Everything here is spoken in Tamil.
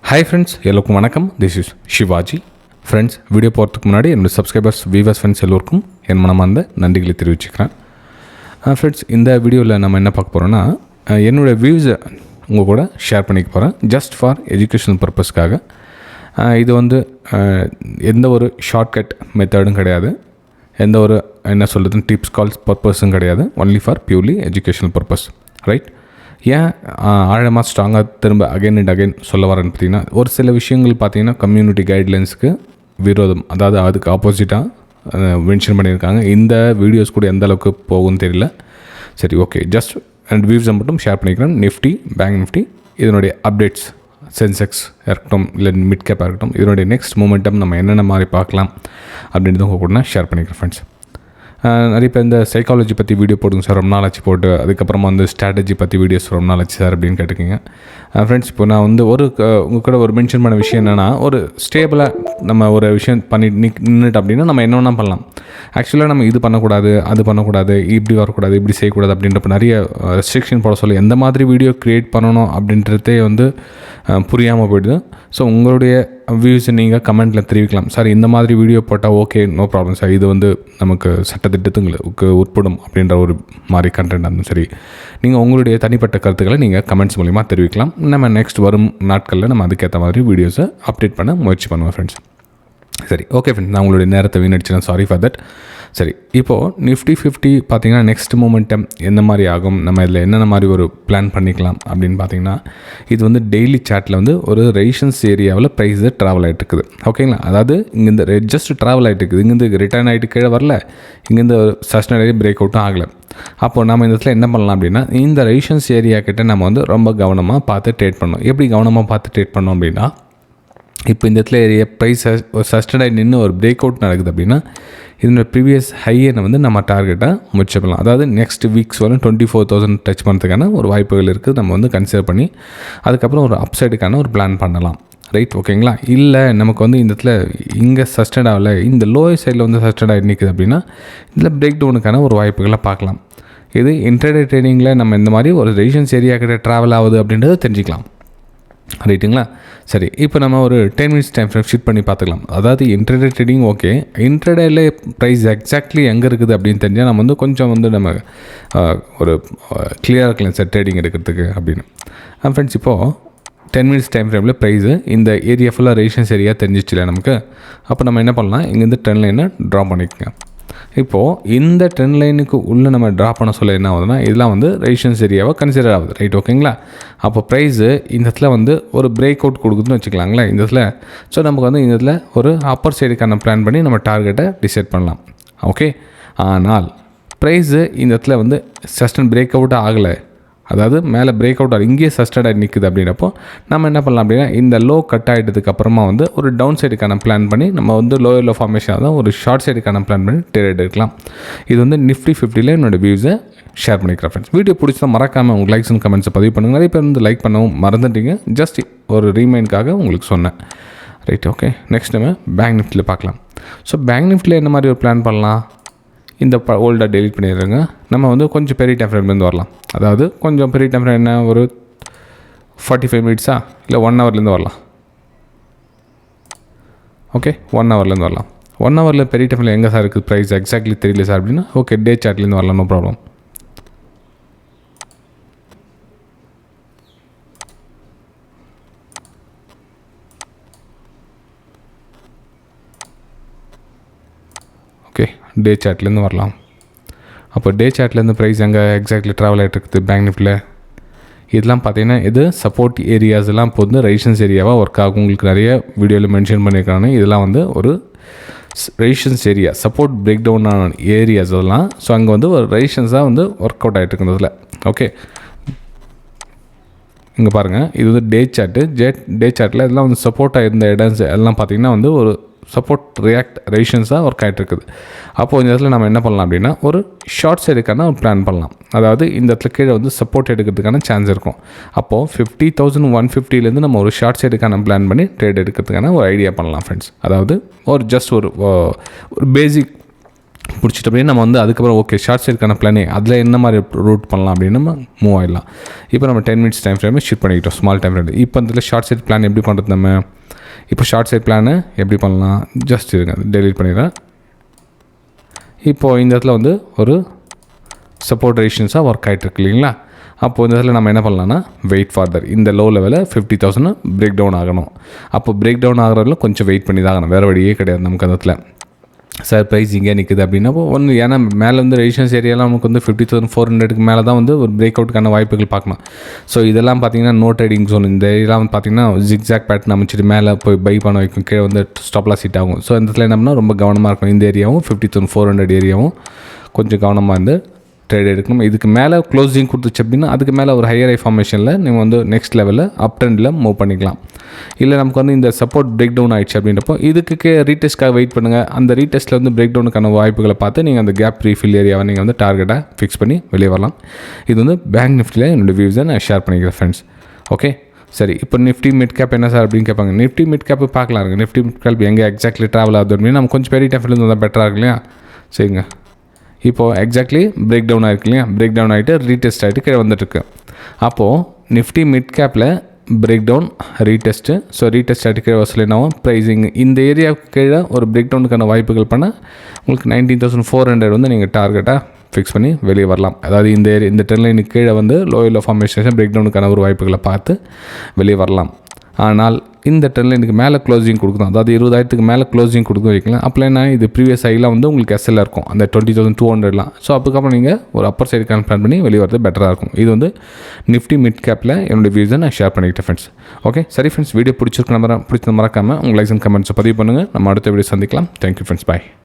Hi friends, எல்லோருக்கும் வணக்கம். This is Shivaji. Friends, video போகிறதுக்கு முன்னாடி என்னோடய சப்ஸ்கிரைபர்ஸ் வியூவர்ஸ் ஃப்ரெண்ட்ஸ் எல்லோருக்கும் என் மனமார்ந்த நன்றிகளை தெரிவிச்சுக்கிறேன். ஃப்ரெண்ட்ஸ், இந்த வீடியோவில் நம்ம என்ன பார்க்க போகிறோன்னா, என்னோடய வியூஸை உங்கள் கூட ஷேர் பண்ணிக்க போகிறேன். ஜஸ்ட் ஃபார் எஜுகேஷனல் பர்பஸ்க்காக. இது வந்து எந்த ஒரு ஷார்ட்கட் மெத்தடும் கிடையாது, எந்த ஒரு என்ன சொல்கிறதுன்னு டிப்ஸ் கால்ஸ் பர்பஸும் கிடையாது. Only for purely educational purpose, right? ஏன் ஆழமாக ஸ்ட்ராங்காக திரும்ப அகைன் அண்ட் அகைன் சொல்ல வரேன்னு பார்த்தீங்கன்னா, ஒரு சில விஷயங்கள் பார்த்தீங்கன்னா கம்யூனிட்டி கைட்லைன்ஸுக்கு விரோதம், அதாவது அதுக்கு ஆப்போசிட்டாக மென்ஷன் பண்ணியிருக்காங்க. இந்த வீடியோஸ் கூட எந்த அளவுக்கு போகும்னு தெரியல. சரி, ஓகே, ஜஸ்ட் அண்ட் வியூஸை மட்டும் ஷேர் பண்ணிக்கிறேன். நிஃப்டி, பேங்க் நிஃப்டி, இதனுடைய அப்டேட்ஸ், சென்செக்ஸ் இருக்கட்டும் இல்லை மிட் கேப்பாக இருக்கட்டும், இதனுடைய நெக்ஸ்ட் மூமெண்டம் நம்ம என்னென்ன மாதிரி பார்க்கலாம் அப்படின்றத உங்கள் கூட ஷேர் பண்ணிக்கிறேன். ஃப்ரெண்ட்ஸ், நிறைய பேர் இந்த சைக்காலஜி பற்றி வீடியோ போடுங்க சார், ரொம்ப நாள் ஆச்சு போட்டு, அதுக்கப்புறமா வந்து ஸ்ட்ராட்டஜி பற்றி வீடியோஸ் ரொம்ப நாள் ஆச்சு சார் அப்படின்னு கேட்டுக்கிங்க. ஃப்ரெண்ட்ஸ், இப்போ நான் வந்து உங்கள் கூட ஒரு மென்ஷன் பண்ண விஷயம் என்னென்னா, ஒரு ஸ்டேபிளாக நம்ம ஒரு விஷயம் பண்ணி நின்றுட்டு அப்படின்னா நம்ம என்ன வேணால் பண்ணலாம். ஆக்சுவலாக நம்ம இது பண்ணக்கூடாது, அது பண்ணக்கூடாது, இப்படி வரக்கூடாது, இப்படி செய்யக்கூடாது அப்படின்றப்ப நிறைய ரெஸ்ட்ரிக்ஷன் போட சொல்லி எந்த மாதிரி வீடியோ க்ரியேட் பண்ணணும் அப்படின்றதே வந்து புரியாமல் போயிடுது. ஸோ உங்களுடைய வியூஸை நீங்கள் கமெண்ட்டில் தெரிவிக்கலாம். சார், இந்த மாதிரி வீடியோ போட்டால் ஓகே, நோ ப்ராப்ளம் சார், இது வந்து நமக்கு சட்டத்திட்டத்துங்களுக்கு உட்படும் அப்படின்ற ஒரு மாதிரி கண்டென்ட் இருந்தாலும் சரி, நீங்கள் உங்களுடைய தனிப்பட்ட கருத்துக்களை நீங்கள் கமெண்ட்ஸ் மூலிமா தெரிவிக்கலாம். நம்ம நெக்ஸ்ட் வரும் நாட்களில் நம்ம அதுக்கேற்ற மாதிரி வீடியோஸை அப்டேட் பண்ண முயற்சி பண்ணுவோம். ஃப்ரெண்ட்ஸ், சரி, ஓகே ஃப்ரெண்ட்ஸ், நான் உங்களுடைய நேரத்தை வீணடிச்சேன், சாரி ஃபார் தட். சரி, இப்போது நிஃப்டி 50 பார்த்திங்கன்னா நெக்ஸ்ட் மூமெண்டம் எந்த மாதிரி ஆகும், நம்ம இதில் என்னென்ன மாதிரி ஒரு பிளான் பண்ணிக்கலாம் அப்படின்னு பார்த்திங்கன்னா, இது வந்து டெய்லி சார்ட்டில் வந்து ஒரு ரெசிஸ்டன்ஸ் ஏரியாவில் ப்ரைஸு ட்ராவல் ஆகிட்டு இருக்குது. ஓகேங்களா? அதாவது இங்கேருந்து ஜஸ்ட் ட்ராவல் ஆகிட்டு இருக்குது, இங்கேருந்து ரிட்டர்ன் ஆகிட்டு கீழே வரல, இங்கேருந்து சஸ்டனரி பிரேக் அவுட்டும் ஆகலை. அப்போது நம்ம இந்த இடத்துல என்ன பண்ணலாம் அப்படின்னா, இந்த ரெசிஸ்டன்ஸ் ஏரியா கிட்டே நம்ம வந்து ரொம்ப கவனமாக பார்த்து ட்ரேட் பண்ணோம். எப்படி கவனமாக பார்த்து ட்ரேட் பண்ணோம் அப்படின்னா, இப்போ இந்த இடத்துல ஏரியா ப்ரைஸ் ஒரு சஸ்டனாக நின்று ஒரு பிரேக் அவுட் நடக்குது அப்படின்னா, இதோட ப்ரீவியஸ் ஹையை வந்து நம்ம டார்கெட்டாக முடிச்சுக்கலாம். அதாவது நெக்ஸ்ட் வீக்ஸ் வரும் 24,000 டச் பண்ணுறதுக்கான ஒரு வாய்ப்புகள் இருக்குது. நம்ம வந்து கன்சிடர் பண்ணி அதுக்கப்புறம் ஒரு அப்சைடுக்கான ஒரு பிளான் பண்ணலாம். ரைட், ஓகேங்களா? இல்லை நமக்கு வந்து இந்த இடத்துல இங்கே சஸ்டட் ஆகலை, இந்த லோயர் சைடில் வந்து சஸ்டட் ஆகி நிற்குது அப்படின்னா, இதில் பிரேக் டவுனுக்கான ஒரு வாய்ப்புகளை பார்க்கலாம். இது இன்ட்ராடே ட்ரேடிங்கில் நம்ம இந்த மாதிரி ஒரு ரெசிஸ்டன்ஸ் ஏரியா கிட்ட ட்ராவல் ஆகுது அப்படின்றத தெரிஞ்சிக்கலாம். ரைட்டுங்களா? சரி, இப்போ நம்ம ஒரு 10 மினிட்ஸ் டைம் ஃப்ரேம் ஷிஃப்ட் பண்ணி பார்த்துக்கலாம். அதாவது இன்ட்ராடே ட்ரேடிங் ஓகே, இன்ட்ராடேல ப்ரைஸ் எக்ஸாக்ட்லி எங்கே இருக்குது அப்படின்னு தெரிஞ்சால் நம்ம வந்து கொஞ்சம் வந்து நம்ம ஒரு கிளியராக இருக்கலாம் சார் ட்ரேடிங் எடுக்கிறதுக்கு அப்படின்னு. ஃப்ரெண்ட்ஸ், இப்போது 10 மினிட்ஸ் டைம் ஃப்ரேமில் ப்ரைஸு இந்த ஏரியா ஃபுல்லாக ரெசிஸ்டன்ஸ் ஏரியா தெரிஞ்சிச்சுல நமக்கு. அப்போ நம்ம என்ன பண்ணலாம், இங்கேருந்து ட்ரெண்ட் லைனை ட்ரா பண்ணிக்கோங்க. இப்போது இந்த ட்ரெண்ட் லைனுக்கு உள்ளே நம்ம ட்ரா பண்ண சொல்ல என்ன ஆகுதுன்னா, இதெல்லாம் வந்து ரெசிஸ்டன்ஸ் ஏரியாவை கன்சிடர் ஆகுது. ரைட், ஓகேங்களா? அப்போ ப்ரைஸு இந்த இடத்துல வந்து ஒரு பிரேக் அவுட் கொடுக்குதுன்னு வச்சுக்கலாங்களே இந்த இடத்துல. ஸோ நமக்கு வந்து இந்த இடத்துல ஒரு அப்பர் சைடுக்கான பிளான் பண்ணி நம்ம டார்கெட்டை டிசைட் பண்ணலாம். ஓகே, ஆனால் ப்ரைஸு இந்த இடத்துல வந்து சஸ்டன் பிரேக் அவுட்டாக ஆகலை, அதாவது மேலே பிரேக் அவுட் ஆகி இங்கேயே சஸ்டடாக நிற்குது அப்படின்றப்போ நம்ம என்ன பண்ணலாம் அப்படின்னா, இந்த லோ கட் ஆகிட்டதுக்கு அப்புறமா வந்து ஒரு டவுன் சைடுக்கான பிளான் பண்ணி நம்ம வந்து லோயர் லோ ஃபார்மேஷனாக தான் ஒரு ஷார்ட் சைடுக்கான பிளான் பண்ணி ட்ரேட் எடுக்கலாம். இது வந்து நிஃப்டி 50ல் என்னோடய வியூஸை ஷேர் பண்ணிக்கிறேன். ஃப்ரெண்ட்ஸ், வீடியோ பிடிச்சா மறக்காமல் உங்கள் லைக்ஸ் அண்ட் கமெண்ட்ஸை பதிவு பண்ணுங்கள். நிறைய பேர் வந்து லைக் பண்ணவும் மறந்துட்டீங்க, ஜஸ்ட் ஒரு ரீமைண்டுக்காக உங்களுக்கு சொன்னேன். Right, okay. நெக்ஸ்ட் நம்ம பேங்க் நிஃப்டியில் பார்க்கலாம். ஸோ பேங்க் நிஃப்டியில் என்ன மாதிரி ஒரு பிளான் பண்ணலாம், இந்த ஓல்டாக டெலிட் பண்ணிடுறேங்க. நம்ம வந்து கொஞ்சம் பெரிய டைம் ஃப்ரேம்லேருந்து வரலாம். அதாவது கொஞ்சம் பெரிய டைம் ஃப்ரேம் என்ன, ஒரு 45 மினிட்ஸா இல்லை 1 ஹவர்லேருந்து வரலாம். ஓகே, 1 ஹவர்லேருந்து வரலாம். 1 ஹவரில் பெரிய டைமில் எங்கே சார் இருக்குது ப்ரைஸ் எக்ஸாக்ட்லி தெரியல சார் அப்படின்னா, ஓகே, டே சார்ட்லேருந்து வரலாம், நோ ப்ராப்ளம். ஓகே, டே சார்ட்லேருந்து வரலாம். அப்போ டே சார்ட்லேருந்து ப்ரைஸ் எங்கே எக்ஸாக்ட்லி ட்ராவல் ஆகிட்டு இருக்குது பேங்க் நிஃப்டியில். இதெல்லாம் பார்த்தீங்கன்னா இது சப்போர்ட் ஏரியாஸ் எல்லாம் இப்போ வந்து ரெசிஸ்டன்ஸ் ஏரியாவாக ஒர்க் ஆகும். உங்களுக்கு நிறைய வீடியோவில் மென்ஷன் பண்ணியிருக்காங்க. இதெல்லாம் வந்து ஒரு resistance area, support break down ஆன ஏரியாஸ் அதெல்லாம். ஸோ அங்கே வந்து ஒரு ரெசிஸ்டன்ஸாக வந்து ஒர்க் அவுட் ஆகிட்டு இருக்கிறதுல. ஓகே, இங்கே பாருங்கள், இது வந்து டே சார்ட்டு. டே சார்ட்டில் இதெல்லாம் வந்து சப்போர்ட்டாக இருந்த இடம்ஸ் எல்லாம் பார்த்திங்கன்னா வந்து ஒரு சப்போர்ட் ரியாக்ட் ரெசிஸ்டன்ஸாக ஒர்க் ஆகிட்டு இருக்குது. அப்போது இந்த இடத்துல நம்ம என்ன பண்ணலாம் அப்படின்னா, ஒரு ஷார்ட் சைடுக்கான ஒரு பிளான் பண்ணலாம். அதாவது இந்த இடத்துல கீழே வந்து சப்போர்ட் எடுக்கிறதுக்கான சான்ஸ் இருக்கும். அப்போது 50,150லேருந்து நம்ம ஒரு ஷார்ட் சைடுக்கான பிளான் பண்ணி ட்ரேட் எடுக்கிறதுக்கான ஒரு ஐடியா பண்ணலாம். ஃப்ரெண்ட்ஸ், அதாவது ஒரு ஜஸ்ட் ஒரு பேசிக் பிடிச்சிட்டு அப்படியே நம்ம வந்து அதுக்கப்புறம் ஓகே ஷார்ட் சைடுக்கான பிளானே அதில் என்ன மாதிரி ரூட் பண்ணலாம் அப்படின்னு நம்ம மூவ் ஆகிடலாம். இப்போ நம்ம 10 மினிட்ஸ் டைம் ஃப்ரேமே ஷிஃப்ட் பண்ணிக்கிட்டோம் ஸ்மால் டைம் ஃப்ரேம். இப்போ இதில் ஷார்ட் சைட் பிளான் எப்படி பண்ணுறது நம்ம? இப்போ ஷார்ட் சைட் பிளானை எப்படி பண்ணலாம்? ஜஸ்ட் இருங்க, டெலீட் பண்ணிடுறேன். இப்போது இந்த இடத்துல வந்து ஒரு சப்போர்ட் ரெசிஸ்டன்ஸாக ஒர்க் ஆகிட்டு இருக்கு இல்லைங்களா? அப்போது இந்த இடத்துல நம்ம என்ன பண்ணலாம்னா வெயிட் ஃபார்தர் இந்த லோ லெவலில் 50,000 பிரேக் டவுன் ஆகணும். அப்போ பிரேக் டவுன் ஆகிறதுல கொஞ்சம் வெயிட் பண்ணி தான் ஆகணும், வேறு வழியே கிடையாது நமக்கு. அந்த இடத்துல சார் ப்ரைஸ் இங்கே நிற்குது அப்படின்னா ஒன்று, ஏன்னா மேலே வந்து ரெசிஸ்டன்ஸ் ஏரியாலாம் நமக்கு வந்து 50,400க்கு மேலே தான் வந்து ஒரு பிரேக் அவுட்டுக்கான வாய்ப்புகள் பார்க்கலாம். ஸோ இதெல்லாம் பார்த்தீங்கன்னா நோ ட்ரேடிங் ஜோன். இந்த இதெல்லாம் வந்து பார்த்தீங்கன்னா ஜிக்ஸாக் பேட்டர்ன் அமைச்சிட்டு மேலே போய் பை பண்ண வைக்கும், கீழே வந்து ஸ்டாப்லாம் சீட் ஆகும். ஸோ இந்த இடத்துல என்னன்னா ரொம்ப கவனமாக இருக்கும். இந்த ஏரியாவும் 50,400 ஏரியாவும் கொஞ்சம் கவனமாக இருந்து ட்ரேட் எடுக்கணும். இதுக்கு மேலே க்ளோசிங் கொடுத்துச்சு அப்படின்னா அதுக்கு மேலே ஒரு ஹையர் ஐ ஃபார்மேஷனில் நீங்கள் வந்து நெக்ஸ்ட் லெவலில் அப் ட்ரெண்டில் மூவ் பண்ணிக்கலாம். இல்லை நமக்கு வந்து இந்த சப்போர்ட் பிரேக் டவுன் ஆகிடுச்சு அப்படின்றப்போ இதுக்கு ரீடெஸ்ட்காக வெயிட் பண்ணுங்கள். அந்த ரீடெஸ்ட்டில் வந்து பிரேக் டவுனுக்கான வாய்ப்புகளை பார்த்து நீங்கள் அந்த கேப் ரீஃபில் ஏரியாவை நீங்கள் வந்து டார்கெட்டாக ஃபிக்ஸ் பண்ணி வெளியே வரலாம். இது வந்து பேங்க் நிஃப்டியில் என்னோடய வியூஸை நான் ஷேர் பண்ணிக்கிறேன் ஃப்ரெண்ட்ஸ். ஓகே சரி, இப்போ நிஃப்டி மிட் கேப் என்ன சார் அப்படின்னு கேட்பாங்க. நிஃப்டி மிட் கேப் பார்க்கலாம் இருக்குது. நிஃப்டி மிட் கேப் எங்கே எக்ஸாக்ட்லி ட்ராவல் ஆகுது அப்படின்னு நம்ம கொஞ்சம் பெரிய டைம்ல இருந்தால் பெட்டராக இருக்கு இல்லையா? சரிங்க, இப்போது எக்ஸாக்ட்லி பிரேக் டவுன் ஆகிருக்கு இல்லையா? பிரேக் டவுன் ஆகிட்டு ரீடெஸ்ட் ஆகிட்டு கீழே வந்துட்டுருக்கு. அப்போது நிஃப்டி மிட் கேப்பில் break down retest. So retest ஆகிட்டு கீழே வசூலினாவும் ப்ரைஸிங் இந்த ஏரியாவுக்கு கீழே ஒரு பிரேக் டவுனுக்கான வாய்ப்புகள் பண்ணால் உங்களுக்கு 19,400 வந்து நீங்கள் டார்கெட்டாக ஃபிக்ஸ் பண்ணி வெளியே வரலாம். அதாவது இந்த ட்ரெண்ட்லைனுக்கு கீழே வந்து லோயர் ஃபார்மேஷன் பிரேக் டவுனுக்கான ஒரு வாய்ப்புகளை பார்த்து வெளியே வரலாம். ஆனால் இந்த ட்ரெண்ட்லைனுக்கு மேலே க்ளோசிங் கொடுக்கணும், அதாவது 20,000க்கு மேலே க்ளோசிங் கொடுக்க வைக்கலாம். அப்போலாம் என்ன, இது ப்ரீவியஸ் ஹைலாம் வந்து உங்களுக்கு எஸ்எல்ல இருக்கும் அந்த 20,200லாம். ஸோ அதுக்கப்புறம் நீங்கள் ஒரு அப்பர் சைடுக்கான பிளான் பண்ணி வெளியே வரது பெட்டராக இருக்கும். இது வந்து நிஃப்டி மிட் கேப்பில் என்னோடய வியூஸை நான் ஷேர் பண்ணிக்கிட்டேன் ஃப்ரெண்ட்ஸ். ஓகே சரி ஃப்ரெண்ட்ஸ், வீடியோ பிடிச்சிருக்க மறக்காமல் உங்கள் லைக்ஸ் அண்ட் கமெண்ட்ஸை பதிவு பண்ணுங்கள். நம்ம அடுத்த வீடியோ சந்திக்கலாம். தேங்க்யூ ஃப்ரெண்ட்ஸ், பாய்.